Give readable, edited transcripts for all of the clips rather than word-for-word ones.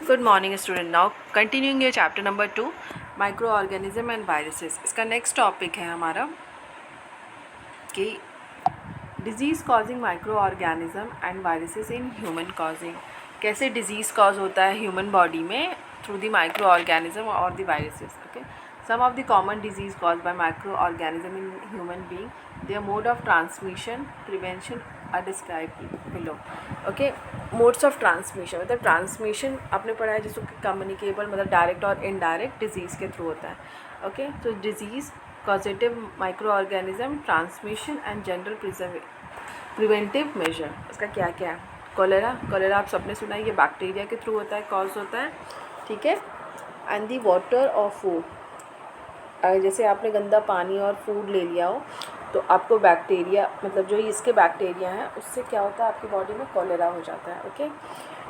Good morning student. Now continuing your chapter number 2 micro organism and viruses. इसका next topic है हमारा कि disease causing micro organism and viruses in human causing. कैसे disease cause होता है human body में through the micro organism और the viruses. Okay, some of the common disease caused by microorganism in human being, their mode of transmission, prevention are described below. Okay, modes of transmission मतलब transmission आपने पढ़ा है जिसको communicable मतलब direct और indirect disease के through होता है. ओके, तो disease causative micro organism transmission and general preventive measure. इसका क्या क्या है? कोलेरा आप सबने सुना है, ये बैक्टीरिया के थ्रू होता है, कॉज होता है. ठीक है. एंड दी वाटर और फूड, जैसे आपने गंदा पानी और फूड ले लिया हो तो आपको बैक्टीरिया मतलब जो इसके बैक्टीरिया हैं उससे क्या होता है आपकी बॉडी में कोलेरा हो जाता है. Okay,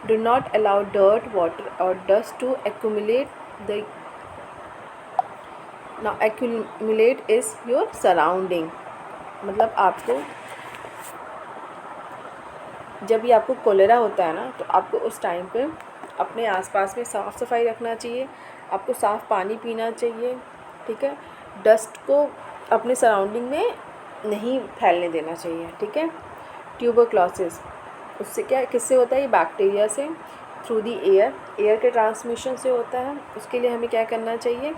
do not allow dirt water और dust to accumulate the now accumulate is your surrounding. मतलब आपको जब भी आपको कोलेरा होता है ना तो आपको उस टाइम पे अपने आसपास में साफ़ सफाई रखना चाहिए, आपको साफ़ पानी पीना चाहिए. ठीक है, डस्ट को अपने सराउंडिंग में नहीं फैलने देना चाहिए. ठीक है. ट्यूबरक्लोसिस, उससे क्या किससे होता है? ये बैक्टीरिया से थ्रू दी एयर के ट्रांसमिशन से होता है. उसके लिए हमें क्या करना चाहिए?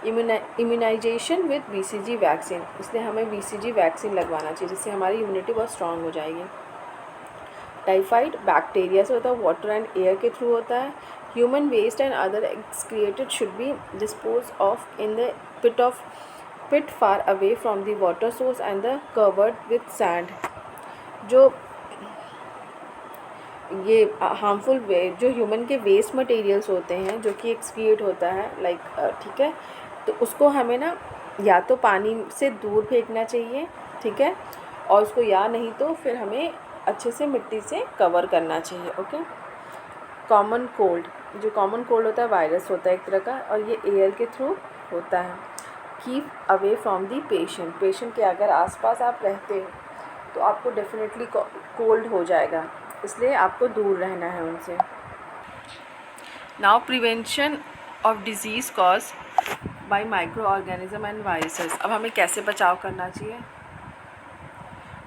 Immunization with BCG vaccine. इसलिए हमें BCG वैक्सीन लगवाना चाहिए जिससे हमारी इम्यूनिटी बहुत स्ट्रांग हो जाएगी. टाइफाइड बैक्टीरिया से होता है, वाटर एंड एयर के थ्रू होता है. Human waste and other excreted should be dispose of in the pit far away from the water source and the covered with sand. जो ये हार्मफुल जो ह्यूमन के वेस्ट मटेरियल्स होते हैं जो कि एक्सक्रिएट होता है लाइक ठीक है, तो उसको हमें ना या तो पानी से दूर फेंकना चाहिए. ठीक है, और उसको या नहीं तो फिर हमें अच्छे से मिट्टी से कवर करना चाहिए. ओके. कॉमन कोल्ड, जो कॉमन कोल्ड होता है वायरस होता है एक तरह का और ये एयर के थ्रू होता है. Keep away from the patient के अगर आसपास आप रहते हो तो आपको डेफिनेटली कोल्ड हो जाएगा, इसलिए आपको दूर रहना है उनसे. Now prevention of disease cause by micro organism and viruses. अब हमें कैसे बचाव करना चाहिए?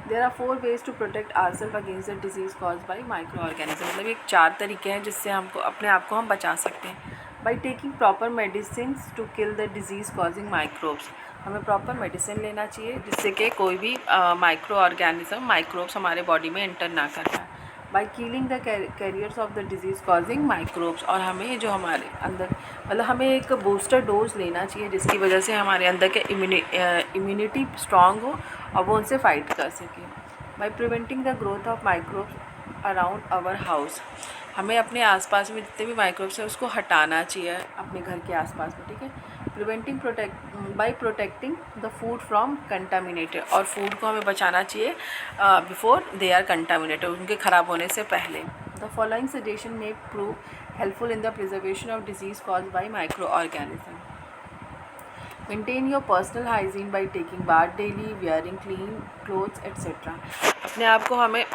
There are 4 ways to protect ourselves against the disease cause by micro organism. मतलब ये 4 तरीके हैं जिससे हमको अपने आप को हम बचा सकते हैं. By taking proper medicine to kill the disease causing microbes. हमें प्रॉपर मेडिसिन लेना चाहिए जिससे कि कोई भी माइक्रो ऑर्गेनिज्म माइक्रोब्स हमारे बॉडी में एंटर ना कर पाए. By killing the carriers of the disease causing microbes. और हमें जो हमारे अंदर मतलब हमें एक बूस्टर डोज लेना चाहिए जिसकी वजह से हमारे अंदर के इम्यूनिटी स्ट्रांग हो और वो उनसे फाइट कर सकें. By preventing the growth of microbes around our house. हमें अपने आसपास में जितने भी माइक्रोब्स हैं उसको हटाना चाहिए अपने घर के आसपास में. ठीक है. Preventing by protecting the food from contaminated. और फूड को हमें बचाना चाहिए बिफोर दे आर कंटामिनेटेड, उनके ख़राब होने से पहले. The following suggestion may prove helpful in the preservation of disease cause by micro organism. Maintain your personal hygiene by taking bath daily, wearing clean clothes etcetera. अपने आप को हमें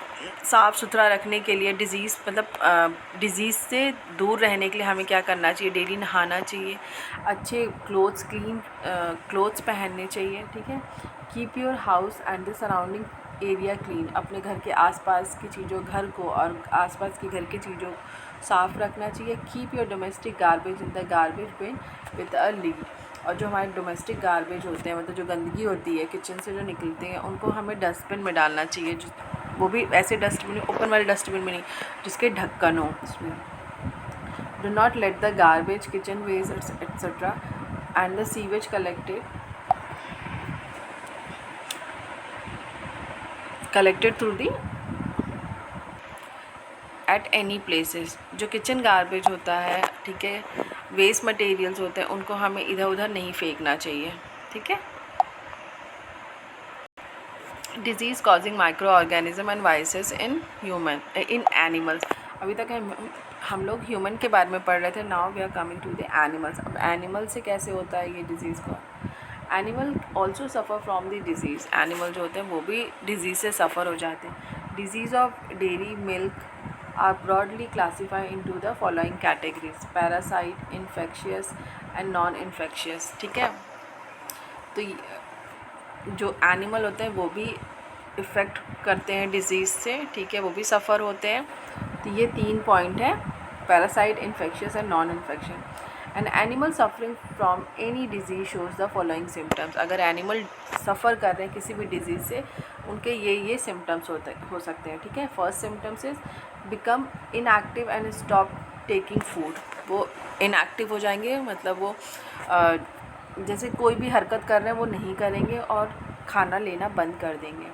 साफ़ सुथरा रखने के लिए डिज़ीज़ से दूर रहने के लिए हमें क्या करना चाहिए? डेली नहाना चाहिए, अच्छे क्लोथ्स क्लीन क्लोथ्स पहनने चाहिए. ठीक है. Keep your house and the surrounding area clean. अपने घर के आसपास की चीज़ों घर को और आसपास के घर की चीज़ों साफ़ रखना चाहिए. Keep your domestic garbage in the garbage been with a lead. और जो हमारे डोमेस्टिक गार्बेज होते हैं मतलब जो गंदगी होती है किचन से जो निकलते हैं उनको हमें डस्टबिन में डालना चाहिए. वो भी ऐसे डस्टबिन, ओपन वाले डस्टबिन में नहीं जिसके ढक्कन हो उसमें. Do not let the garbage kitchen waste etcetera and the sewage collected through the at any places. जो किचन गार्बेज होता है, ठीक है, वेस्ट मटेरियल्स होते हैं उनको हमें इधर उधर नहीं फेंकना चाहिए. ठीक है. Disease causing micro organism and viruses in animals. अभी तक हम लोग ह्यूमन के बारे में पढ़ रहे थे. Now we are coming to the animals. अब एनिमल से कैसे होता है ये डिजीज़ का? Animal also suffer from the disease. Animal जो होते हैं वो भी डिजीज़ से सफ़र हो जाते हैं. Disease of dairy milk are broadly classified into the following categories: parasite, infectious and non-infectious. ठीक है, तो जो एनिमल होते हैं वो भी इफ़ेक्ट करते हैं डिज़ीज़ से, ठीक है, वो भी सफ़र होते हैं. तो ये 3 पॉइंट है: parasite, infectious and non infection. An animal suffering from any disease shows the following symptoms. अगर एनिमल सफ़र कर रहे हैं किसी भी डिजीज़ से, उनके ये सिम्टम्स हो सकते हैं, ठीक है. First symptoms is become inactive and stop taking food. वो इनएक्टिव हो जाएंगे, मतलब वो जैसे कोई भी हरकत कर रहे हैं वो नहीं करेंगे और खाना लेना बंद कर देंगे.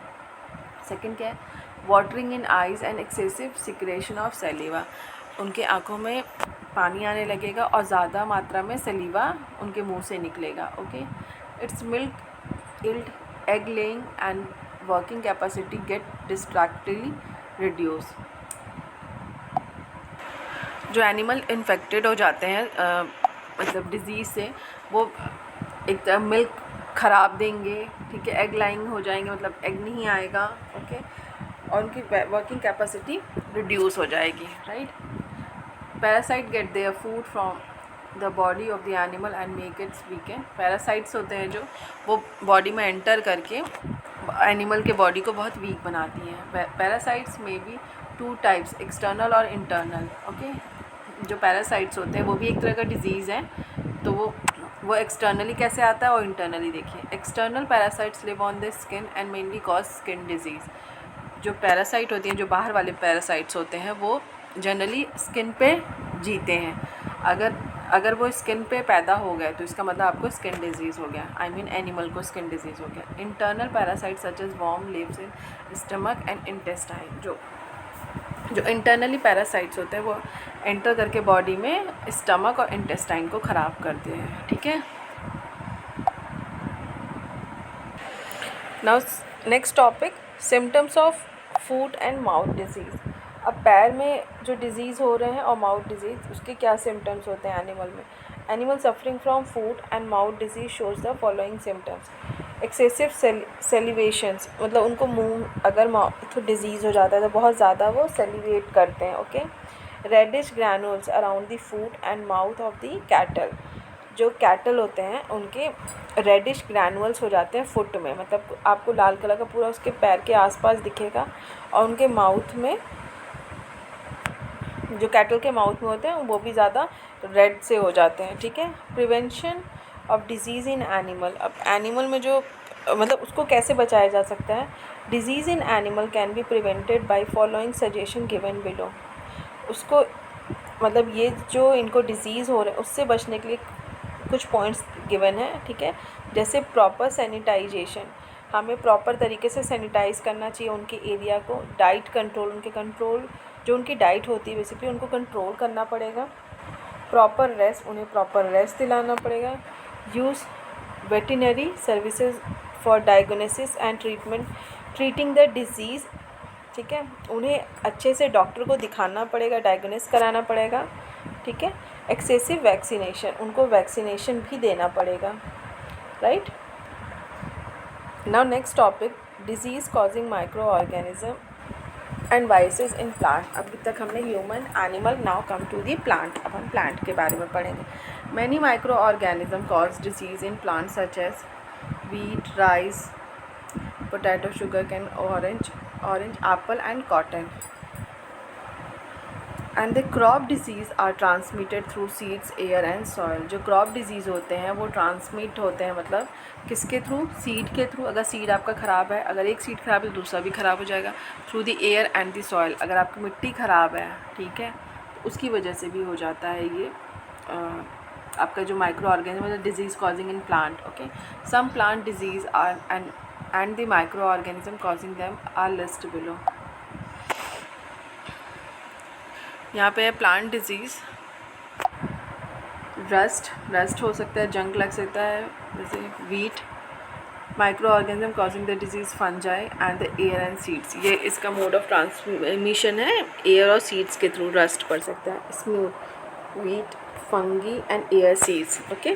सेकंड क्या है? Watering in eyes and excessive secretion of सलीवा. उनके आँखों में पानी आने लगेगा और ज़्यादा मात्रा में सलीवा उनके मुंह से निकलेगा. Okay. It's milk yield, egg laying and working capacity get destructively reduce. जो एनिमल इन्फेक्टेड हो जाते हैं मतलब डिज़ीज़ से, वो एक मिल्क ख़राब देंगे, ठीक है, एग लाइंग हो जाएंगे, मतलब एग नहीं आएगा. ओके. और उनकी वर्किंग कैपेसिटी रिड्यूस हो जाएगी. Right. Parasite get their food from the body of the animal and make its weaken. Parasites होते हैं जो वो बॉडी में एंटर करके एनिमल के बॉडी को बहुत वीक बनाती हैं. पैरासाइट्स में भी 2 टाइप्स, एक्सटर्नल और इंटरनल. ओके. जो पैरासाइट्स होते हैं वो भी एक तरह का डिजीज़ है. तो वो एक्सटर्नली कैसे आता है और इंटरनली देखिए. External parasites live on the skin and mainly cause skin disease. जो पैरासाइट होती हैं, जो बाहर वाले पैरासाइट्स होते हैं, वो जनरली स्किन पे जीते हैं. अगर वो स्किन पे पैदा हो गए तो इसका मतलब आपको स्किन डिजीज़ हो गया. आई मीन एनिमल को स्किन डिजीज़ हो गया. Internal parasite such as worm lives in stomach and intestine. जो इंटरनली पैरासाइट्स होते हैं वो एंटर करके बॉडी में स्टमक और इंटेस्टाइन को ख़राब करते हैं. ठीक है. Now next topic, symptoms of foot and mouth disease. अब पैर में जो डिज़ीज़ हो रहे हैं और माउथ डिजीज़, उसके क्या सिम्टम्स होते हैं एनिमल में. Animal suffering from foot and mouth disease shows the following symptoms. Excessive salivations, मतलब उनको मुंह अगर माउथ डिजीज़ हो जाता है तो बहुत ज़्यादा वो सेलिवेट करते हैं. Okay. Reddish granules around the foot and mouth of the cattle. जो कैटल होते हैं उनके रेडिश ग्रैनुअल्स हो जाते हैं फुट में, मतलब आपको लाल कलर का पूरा उसके पैर के आसपास दिखेगा. और उनके माउथ में, जो कैटल के माउथ में होते हैं, वो भी ज़्यादा रेड से हो जाते हैं. ठीक है. Prevention of disease in animal. अब एनिमल में जो मतलब उसको कैसे बचाया जा सकता है. Disease in animal can be prevented by following suggestion given below. उसको मतलब ये जो इनको डिज़ीज़ हो रहे हैं उससे बचने के लिए कुछ पॉइंट्स गिवन है. ठीक है. जैसे प्रॉपर सैनिटाइजेशन, हमें प्रॉपर तरीके से सैनिटाइज़ करना चाहिए उनके एरिया को. डाइट कंट्रोल, उनके कंट्रोल जो उनकी डाइट होती है बेसिकली उनको कंट्रोल करना पड़ेगा. प्रॉपर रेस्ट, उन्हें प्रॉपर रेस्ट दिलाना पड़ेगा. Use veterinary services for diagnosis and treating the disease. ठीक है. उन्हें अच्छे से डॉक्टर को दिखाना पड़ेगा, डायग्नोसिस कराना पड़ेगा. ठीक है. एक्सेसिव वैक्सीनेशन, उनको वैक्सीनेशन भी देना पड़ेगा. Right. Now next topic, disease causing micro organism and viruses in plant. अभी तक हमने human, animal, now come to the plant. अब हम प्लांट के बारे में पढ़ेंगे. Many micro organism cause disease in plant such as wheat, rice, potato, sugar cane, orange, apple and cotton. And the crop disease are transmitted through seeds, air and soil. जो crop disease होते हैं वो transmit होते हैं, मतलब किसके through? Seed के through. अगर सीड आपका ख़राब है, अगर एक सीड ख़राब है तो दूसरा भी ख़राब हो जाएगा. Through the air and the soil, अगर आपकी मिट्टी ख़राब है, ठीक है, तो उसकी वजह से भी हो जाता है ये आपका जो माइक्रो ऑर्गेनिज्म है, disease causing in plant. Okay. Some plant disease are and the micro organism causing them are list below. यहाँ पे है प्लांट डिजीज़. रस्ट हो सकता है, जंग लग सकता है, जैसे wheat. Micro organism causing the disease fungi and the air and seeds. ये इसका मोड ऑफ ट्रांसमिशन है, एयर और सीड्स के थ्रू रस्ट पड़ सकता है. Smooth, wheat, fungi and air seeds. Okay.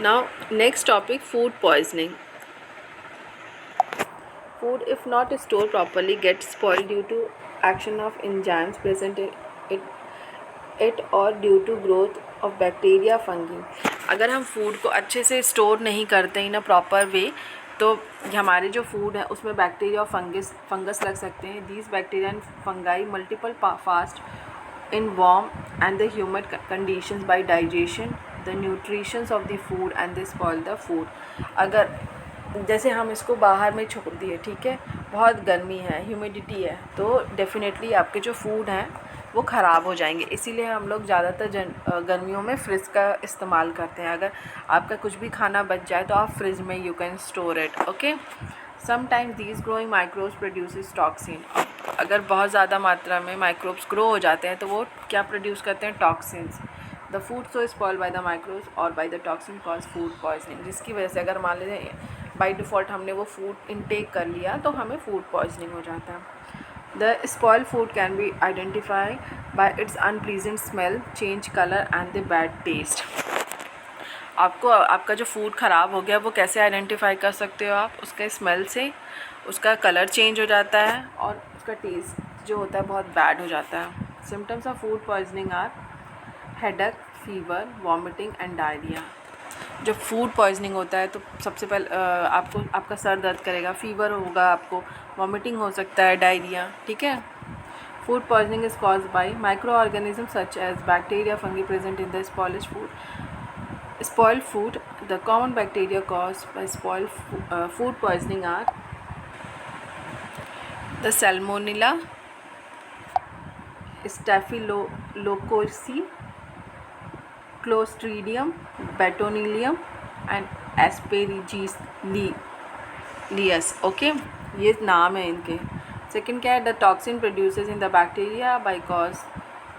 Now next topic, food poisoning. food, if not stored properly, gets spoiled due to action of enzymes present in it or due to growth of bacteria, fungi. अगर हम food को अच्छे से store नहीं करते इन a proper way, तो हमारे जो फूड है उसमें बैक्टीरिया और फंगस लग सकते हैं. These bacteria and fungi multiple fast in warm and the humid conditions by digestion the nutritions of the food and they spoil the food. अगर जैसे हम इसको बाहर में छोड़ दिए, ठीक है, बहुत गर्मी है, ह्यूमिडिटी है, तो डेफिनेटली आपके जो फूड हैं वो ख़राब हो जाएंगे. इसीलिए हम लोग ज़्यादातर गर्मियों में फ्रिज का इस्तेमाल करते हैं. अगर आपका कुछ भी खाना बच जाए तो आप फ्रिज में you can store it. Okay. Sometimes these growing microbes produces toxin. अगर बहुत ज़्यादा मात्रा में माइक्रोब्स ग्रो हो जाते हैं तो वो क्या प्रोड्यूस करते हैं? Toxins. The food so spoiled by the microbes और by the toxin cause food poisoning. जिसकी वजह से अगर मान लीजिए बाय डिफ़ॉल्ट हमने वो फूड इनटेक कर लिया तो हमें फूड पॉइजनिंग हो जाता है. The spoiled food can B identify bye it's unpleasant smell, change colour and the bad taste. आपको आपका जो फूड ख़राब हो गया वो कैसे आइडेंटिफाई कर सकते हो आप? उसके स्मेल से. उसका कलर चेंज हो जाता है और उसका टेस्ट जो होता है बहुत बैड हो जाता है. Symptoms of food poisoning are headache, fever, vomiting and diarrhoea. जब फूड पॉइजनिंग होता है तो सबसे पहले आपको आपका सर दर्द करेगा, फीवर होगा, आपको वॉमिटिंग हो सकता है, डायरिया. ठीक है. Food poisoning is caused by micro organism such as bacteria, fungi present in the spoiled food. Spoiled food. The common bacteria caused by spoiled food poisoning are the Salmonella, Staphylococcus, Clostridium botulinum and Aspergillus. Okay, ये नाम है इनके. Second क्या है? The toxin produces in the bacteria by cause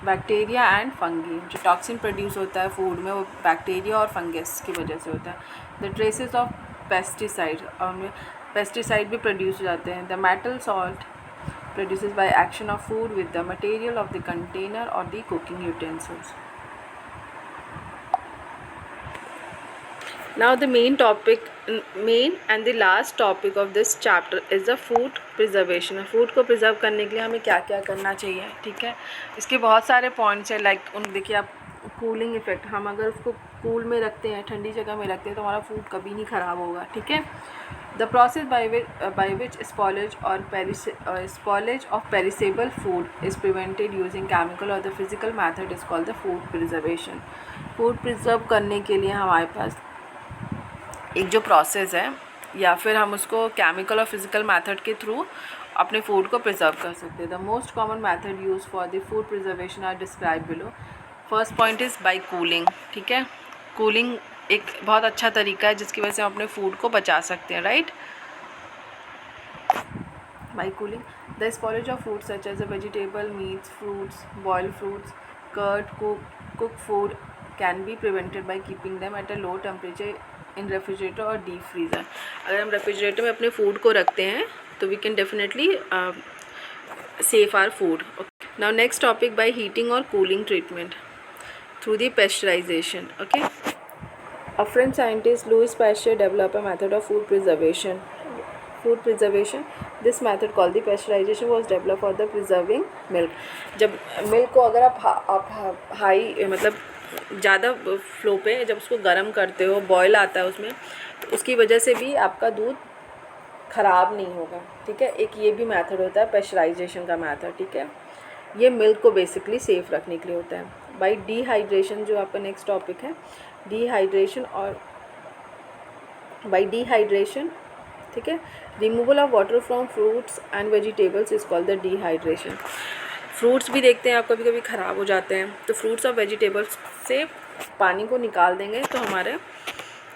bacteria and fungi. जो toxin produce होता है food में वो बैक्टीरिया और फंगस की वजह से होता है. द ट्रेसेस ऑफ पेस्टिसाइड, और पेस्टिसाइड भी प्रोड्यूस हो जाते हैं. The metal salt produces by action of food with the material of the container और the cooking utensils. Now the main and the last topic of this chapter is the food preservation. Food को preserve करने के लिए हमें क्या क्या करना चाहिए. ठीक है. इसके बहुत सारे पॉइंट्स हैं. लाइक देखिए आप, कूलिंग इफेक्ट. हम अगर उसको कूल में रखते हैं, ठंडी जगह में रखते हैं, तो हमारा फूड कभी नहीं ख़राब होगा. ठीक है. The process by which spoilage of perishable food is prevented using chemical or the physical method is called the food preservation. Food preserve करने के लिए हमारे पास एक जो प्रोसेस है, या फिर हम उसको केमिकल और फिज़िकल मेथड के थ्रू अपने फूड को प्रिजर्व कर सकते हैं. The most common method use for the food preservation are describe below. First point is by cooling. ठीक है. कूलिंग एक बहुत अच्छा तरीका है जिसकी वजह से हम अपने फूड को बचा सकते हैं. Right. By cooling the spoilage of food such as a vegetable, meats, fruits, boiled fruits, curd, cook food can be prevented by keeping them at a low temperature in refrigerator और deep freezer. अगर हम refrigerator में अपने food को रखते हैं तो we can definitely safe our food. Now next topic by heating और cooling treatment through the pasteurization. Okay. A French scientist Louis Pasteur develop a method of food preservation. This method called the pasteurization was develop for the preserving milk. जब milk को अगर आप high मतलब ज़्यादा flow पे जब उसको गर्म करते हो, बॉयल आता है उसमें, तो उसकी वजह से भी आपका दूध ख़राब नहीं होगा. ठीक है. एक ये भी मेथड होता है पेस्चराइजेशन का मेथड. ठीक है. ये मिल्क को बेसिकली सेफ़ रखने के लिए होता है. बाय डिहाइड्रेशन, जो आपका नेक्स्ट टॉपिक है, डिहाइड्रेशन. और बाय डिहाइड्रेशन, ठीक है, removal of water from fruits and vegetables is called the dehydration. Fruits भी देखते हैं आप कभी कभी ख़राब हो जाते हैं, तो फ्रूट्स और वेजिटेबल्स से पानी को निकाल देंगे तो हमारे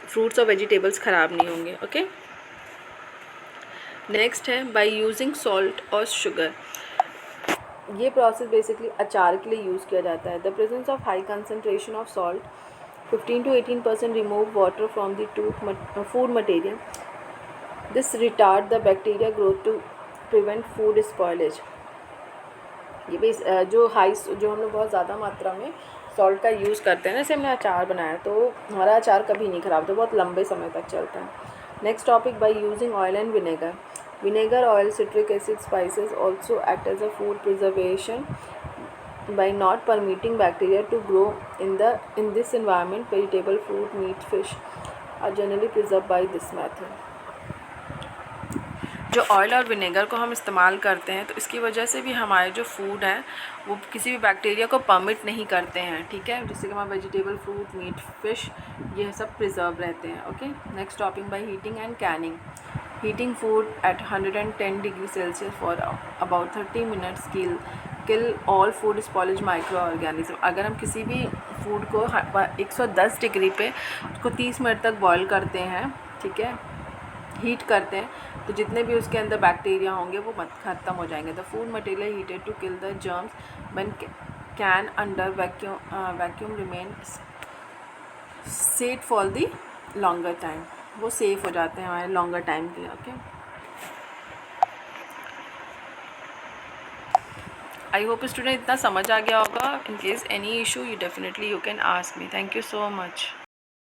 फ्रूट्स और वेजिटेबल्स ख़राब नहीं होंगे. ओके. नेक्स्ट है बाय यूजिंग सॉल्ट और शुगर. ये प्रोसेस बेसिकली अचार के लिए यूज़ किया जाता है. The presence of high concentration of salt 15 to 18% remove water from the food material. This retard the bacteria growth to prevent food spoilage. ये भी जो हम लोग बहुत ज़्यादा मात्रा में सॉल्ट का यूज़ करते हैं ना, जैसे हमने अचार बनाया तो हमारा अचार कभी नहीं ख़राब होता, बहुत लंबे समय तक चलता है. Next topic by using oil and vinegar. Vinegar, oil, citric acid, spices also act as a food preservation by not permitting bacteria to grow in this environment. Vegetable, fruit, meat, fish are generally preserved by this method. जो oil और vinegar को हम इस्तेमाल करते हैं तो इसकी वजह से भी हमारे जो फूड हैं वो किसी भी बैक्टीरिया को परमिट नहीं करते हैं, ठीक है, जिससे कि हमारा वेजिटेबल, फ्रूट, मीट, फिश ये सब प्रिजर्व रहते हैं. Okay, next topic by heating and Canning. Heating food at 110 degree Celsius for about 30 minutes kill all food spoilage micro organism. अगर हम किसी भी फूड को 110 डिग्री पे उसको 30 मिनट तक बॉयल करते हैं, ठीक है, हीट करते हैं, तो जितने भी उसके अंदर बैक्टीरिया होंगे वो ख़त्म हो जाएंगे. The food material heated to kill the germs when can under vacuum remain safe for the longer time. वो सेफ़ हो जाते हैं हमारे लॉन्गर टाइम के लिए. ओके, आई होप स्टूडेंट इतना समझ आ गया होगा. In case any issue you definitely you can ask me. Thank you so much.